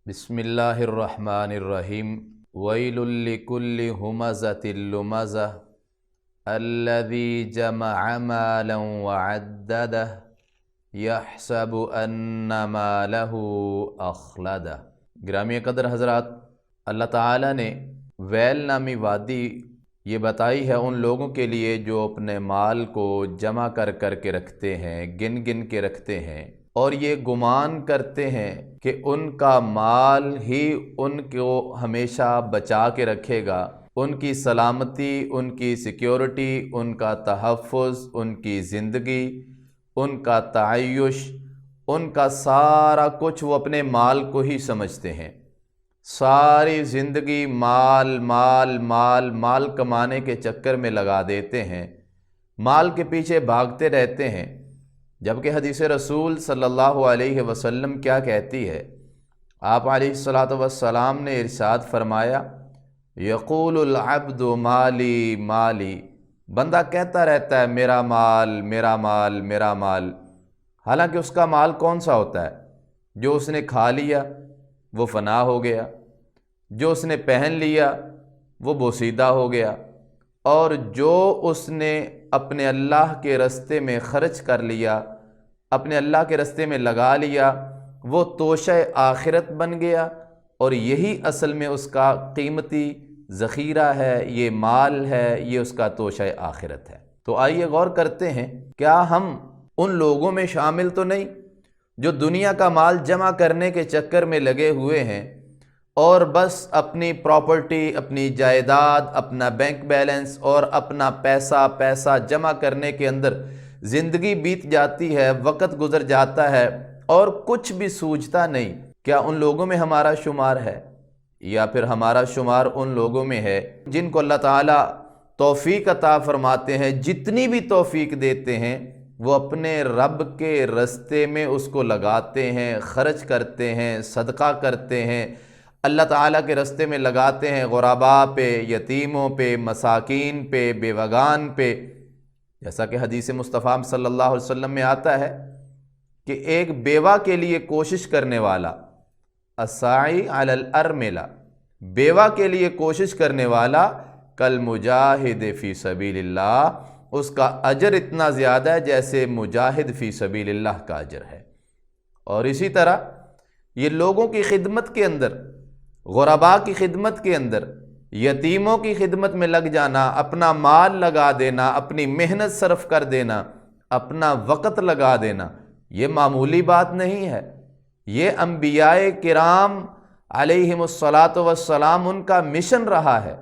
बिस्मिल्लाहिर्रहमानिर्रहीम। वैलुल लिकुल्लि हुमज़तिल लुमज़ह अल्लज़ी जमअ मालन वअद्ददह यहसबु अन्ना मालहु अख़लदह। ग्रामीय कदर हज़रात, अल्लाह ताला ने वैल नामी वादी ये बताई है उन लोगों के लिए जो अपने माल को जमा कर कर के रखते हैं, गिन गिन के रखते हैं, और ये गुमान करते हैं कि उनका माल ही उनको हमेशा बचा के रखेगा, उनकी सलामती, उनकी सिक्योरिटी, उनका तहफ़्फ़ुज़, उनकी ज़िंदगी, उनका तआय्युश, उनका सारा कुछ वो अपने माल को ही समझते हैं। सारी ज़िंदगी माल माल माल माल कमाने के चक्कर में लगा देते हैं, माल के पीछे भागते रहते हैं। जबकि हदीस रसूल सल्लल्लाहु अलैहि वसल्लम क्या कहती है? आप अलैहिस्सलातु वस्सलाम ने इरशाद फरमाया, यक़ूलुल अब्दु माली माली, बंदा कहता रहता है मेरा माल मेरा माल मेरा माल। हालांकि उसका माल कौन सा होता है? जो उसने खा लिया वो फना हो गया, जो उसने पहन लिया वो बोसीदा हो गया, और जो उसने अपने अल्लाह के रस्ते में खर्च कर लिया, अपने अल्लाह के रस्ते में लगा लिया, वो तोशे आखिरत बन गया। और यही असल में उसका कीमती ज़ख़ीरा है, ये माल है, ये उसका तोशे आखिरत है। तो आइए गौर करते हैं, क्या हम उन लोगों में शामिल तो नहीं जो दुनिया का माल जमा करने के चक्कर में लगे हुए हैं और बस अपनी प्रॉपर्टी, अपनी जायदाद, अपना बैंक बैलेंस और अपना पैसा पैसा जमा करने के अंदर ज़िंदगी बीत जाती है, वक़्त गुज़र जाता है और कुछ भी सूझता नहीं? क्या उन लोगों में हमारा शुमार है, या फिर हमारा शुमार उन लोगों में है जिनको अल्लाह ताला तौफ़ीक अता फरमाते हैं, जितनी भी तौफ़ीक देते हैं वो अपने रब के रस्ते में उसको लगाते हैं, खर्च करते हैं, सदका करते हैं, अल्लाह ताला के रस्ते में लगाते हैं, गुरबा पे, यतीमों पे, मसाकीन पे, बेवगान पे। जैसा कि हदीस मुस्तफ़ा सल्लल्लाहु अलैहि वसल्लम में आता है कि एक बेवा के लिए कोशिश करने वाला, असाई अलल अरमिला, बेवा के लिए कोशिश करने वाला कल मुजाहिद फ़ी सबीलिल्लाह, उसका अजर इतना ज़्यादा है जैसे मुजाहिद फ़ी सबीलिल्लाह का अजर है। और इसी तरह ये लोगों की खिदमत के अंदर, गुरबा की खिदमत के अंदर, यतीमों की खिदमत में लग जाना, अपना माल लगा देना, अपनी मेहनत सर्फ कर देना, अपना वक़्त लगा देना, ये मामूली बात नहीं है। ये अंबियाए किराम अलैहिमुस्सलातु वस्सलाम उनका मिशन रहा है,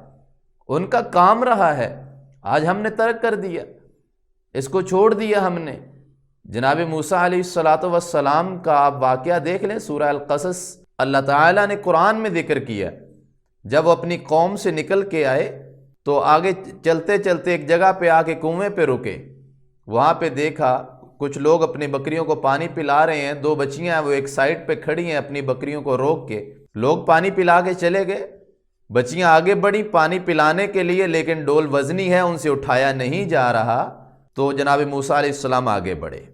उनका काम रहा है। आज हमने तर्क कर दिया, इसको छोड़ दिया हमने। जनाब मूसा अलैहिस्सलातु वस्सलाम का आप वाक़या देख लें, सूरह अल-क़सस अल्लाह ताला ने कुरान में जिक्र किया। जब वो अपनी कौम से निकल के आए तो आगे चलते चलते एक जगह पे आके कुएं पे रुके। वहाँ पे देखा कुछ लोग अपनी बकरियों को पानी पिला रहे हैं, दो बच्चियां हैं वो एक साइड पे खड़ी हैं अपनी बकरियों को रोक के। लोग पानी पिला के चले गए, बच्चियां आगे बढ़ी पानी पिलाने के लिए, लेकिन डोल वजनी है, उनसे उठाया नहीं जा रहा। तो जनाब मूसा अलैहिस्सलाम आगे बढ़े,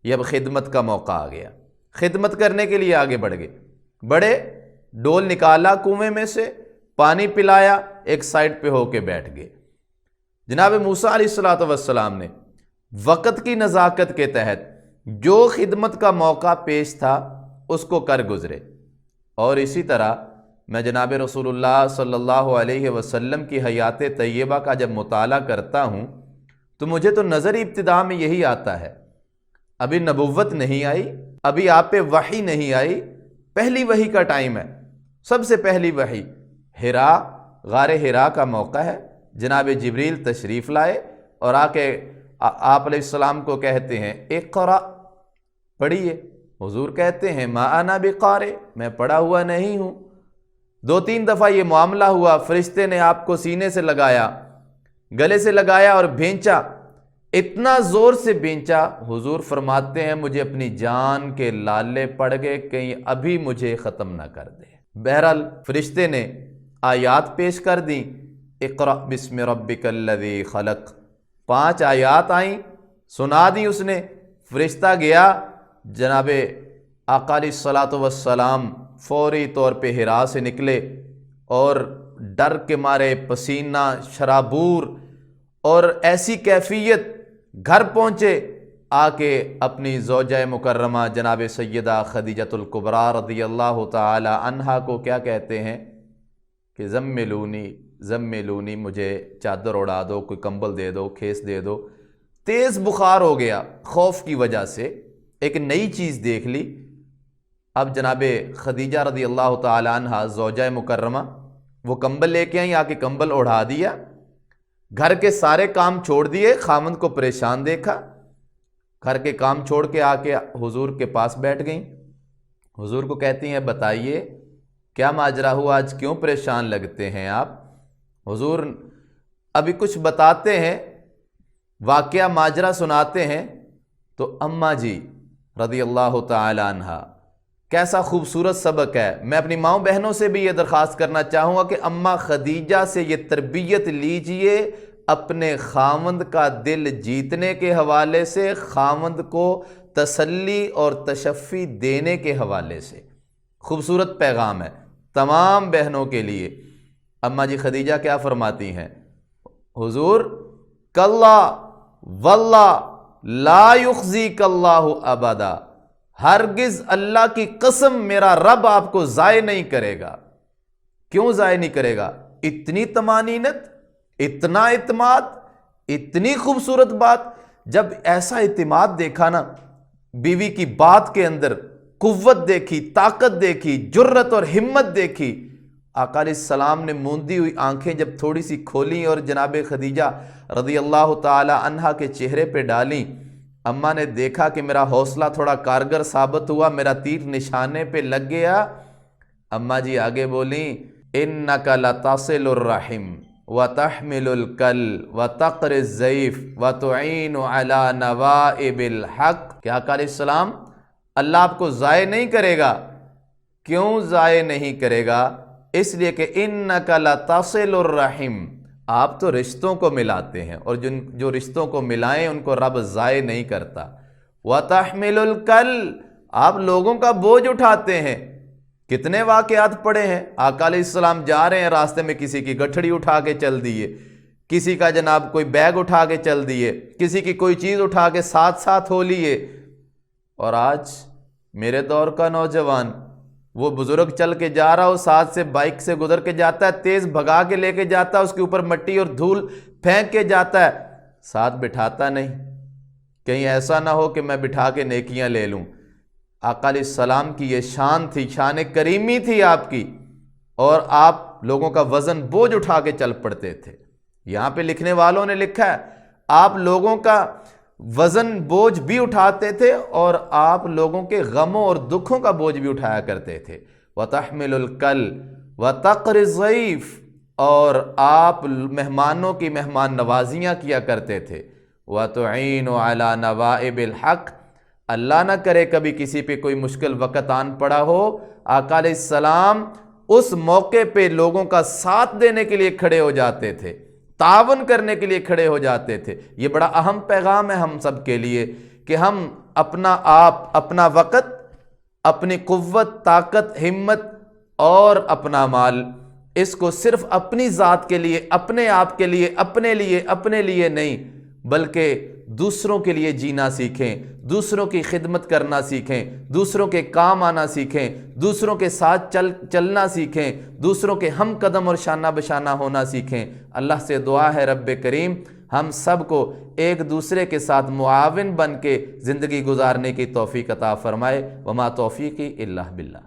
ये अब खिदमत का मौका आ गया, खिदमत करने के लिए आगे बढ़ गए। बड़े डोल निकाला कुएं में से, पानी पिलाया, एक साइड पे होके बैठ गए। जनाब मूसा अलैहिस्सलातु वस्सलाम ने वक़्त की नज़ाकत के तहत जो खिदमत का मौका पेश था उसको कर गुजरे। और इसी तरह मैं जनाब रसूलुल्लाह सल्लल्लाहु अलैहि वसल्लम की हयात तय्यबा का जब मुताला करता हूँ तो मुझे तो नज़र इब्तिदा में यही आता है। अभी नबुव्वत नहीं आई, अभी आप पे वही नहीं आई, पहली वही का टाइम है, सबसे पहली वही हिरा, गारे हिरा का मौका है। जनाब जिब्रील तशरीफ़ लाए और आके आप अलैहिस्सलाम को कहते हैं इक़रा, पढ़िए। हुजूर कहते हैं मा अना बिक़ारे, मैं पढ़ा हुआ नहीं हूँ। दो तीन दफ़ा ये मामला हुआ, फरिश्ते ने आपको सीने से लगाया, गले से लगाया और भेंचा, इतना ज़ोर से भेंचा, हुजूर फरमाते हैं मुझे अपनी जान के लाले पड़ गए, कहीं अभी मुझे ख़त्म ना कर दे। बहरहाल फरिश्ते ने आयात पेश कर दी, इक़रा बिस्मि रब्बिकल्लज़ी खलक़, 5 आयात आई, सुना दी उसने। फरिश्ता गया, जनाबे आका अलैहिस्सलातु वस्सलाम فوری طور پہ حرا سے نکلے اور ڈر کے مارے پسینہ شرابور اور ایسی کیفیت گھر پہنچے، آ کے اپنی زوجہ مکرمہ جناب سیدہ خدیجۃ الکبریٰ رضی اللہ تعالی عنہا کو کیا کہتے ہیں کہ زملونی مجھے چادر اڑا دو، کوئی کمبل دے دو، کھیس دے دو۔ تیز بخار ہو گیا خوف کی وجہ سے، ایک نئی چیز دیکھ لی۔ اب جناب خدیجہ رضی اللہ تعالی عنہا زوجہ مکرمہ وہ کمبل لے کے آئیں، آ کے کمبل اڑا دیا، گھر کے سارے کام چھوڑ دیے، خامند کو پریشان دیکھا، گھر کے کام چھوڑ کے آ کے حضور کے پاس بیٹھ گئیں۔ حضور کو کہتی ہیں بتائیے کیا ماجرا ہوا، آج کیوں پریشان لگتے ہیں آپ؟ حضور ابھی کچھ بتاتے ہیں، واقعہ ماجرا سناتے ہیں۔ تو اماں جی رضی اللہ تعالی عنہا، کیسا خوبصورت سبق ہے۔ میں اپنی ماؤں بہنوں سے بھی یہ درخواست کرنا چاہوں گا کہ اماں خدیجہ سے یہ تربیت لیجئے، اپنے خاوند کا دل جیتنے کے حوالے سے، خاوند کو تسلی اور تشفی دینے کے حوالے سے۔ خوبصورت پیغام ہے تمام بہنوں کے لیے۔ اماں جی خدیجہ کیا فرماتی ہیں؟ حضور کلا واللہ لا یخزیک اللہ ابدا، ہرگز اللہ کی قسم میرا رب آپ کو ضائع نہیں کرے گا۔ کیوں ضائع نہیں کرے گا؟ اتنی طمانینت، اتنا اعتماد، اتنی خوبصورت بات۔ جب ایسا اعتماد دیکھا نا، بیوی کی بات کے اندر قوت دیکھی، طاقت دیکھی، جرت اور ہمت دیکھی، آقا علیہ السلام نے موندی ہوئی آنکھیں جب تھوڑی سی کھولیں اور جناب خدیجہ رضی اللہ تعالی عنہا کے چہرے پہ ڈالیں، اماں نے دیکھا کہ میرا حوصلہ تھوڑا کارگر ثابت ہوا، میرا تیر نشانے پہ لگ گیا۔ اماں جی آگے بولیں اِنَّكَ لَتَصِلُ الرَّحِمَ وَتَحْمِلُ الْكَلَّ وَتَقْرِي الضَّيْفَ وَتُعِينُ عَلَى نَوَائِبِ الْحَقِّ۔ کہ آقا علیہ السلام اللہ آپ کو ضائع نہیں کرے گا۔ کیوں ضائع نہیں کرے گا؟ اس لیے کہ اِنَّكَ لَتَصِلُ الرَّحِمَ، آپ تو رشتوں کو ملاتے ہیں، اور جو رشتوں کو ملائیں ان کو رب ضائع نہیں کرتا۔ وَتَحْمِلُ الْكَلَّ، آپ لوگوں کا بوجھ اٹھاتے ہیں۔ کتنے واقعات پڑے ہیں، آقا علیہ السلام جا رہے ہیں، راستے میں کسی کی گٹھڑی اٹھا کے چل دیے، کسی کا جناب کوئی بیگ اٹھا کے چل دیے، کسی کی کوئی چیز اٹھا کے ساتھ ہو لیے۔ اور آج میرے دور کا نوجوان، وہ بزرگ چل کے جا رہا ہو، ساتھ سے بائک سے گزر کے جاتا ہے، تیز بھگا کے لے کے جاتا ہے، اس کے اوپر مٹی اور دھول پھینک کے جاتا ہے، ساتھ بٹھاتا نہیں، کہیں ایسا نہ ہو کہ میں بٹھا کے نیکیاں لے لوں۔ آقا علیہ السلام کی یہ شان تھی، شان کریمی تھی آپ کی، اور آپ لوگوں کا وزن بوجھ اٹھا کے چل پڑتے تھے۔ یہاں پہ لکھنے والوں نے لکھا ہے آپ لوگوں کا وزن بوجھ بھی اٹھاتے تھے، اور آپ لوگوں کے غموں اور دکھوں کا بوجھ بھی اٹھایا کرتے تھے۔ وَتَحْمِلُ الْكَلَّ وَتَقْرِي الضَّيْفَ، اور آپ مہمانوں کی مہمان نوازیاں کیا کرتے تھے۔ وَتُعِينُ عَلَى نَوَائِبِ الْحَقِّ، اللہ نہ کرے کبھی کسی پہ کوئی مشکل وقت آن پڑا ہو، آقا علیہ السلام اس موقع پہ لوگوں کا ساتھ دینے کے لیے کھڑے ہو جاتے تھے، تعاون کرنے کے لیے کھڑے ہو جاتے تھے۔ یہ بڑا اہم پیغام ہے ہم سب کے لیے کہ ہم اپنا آپ، اپنا وقت، اپنی قوت، طاقت، ہمت اور اپنا مال، اس کو صرف اپنی ذات کے لیے، اپنے آپ کے لیے، اپنے لیے نہیں، بلکہ دوسروں کے لیے جینا سیکھیں، دوسروں کی خدمت کرنا سیکھیں، دوسروں کے کام آنا سیکھیں، دوسروں کے ساتھ چلنا سیکھیں، دوسروں کے ہم قدم اور شانہ بشانہ ہونا سیکھیں۔ اللہ سے دعا ہے رب کریم ہم سب کو ایک دوسرے کے ساتھ معاون بن کے زندگی گزارنے کی توفیق عطا فرمائے۔ وما توفیقی الا باللہ۔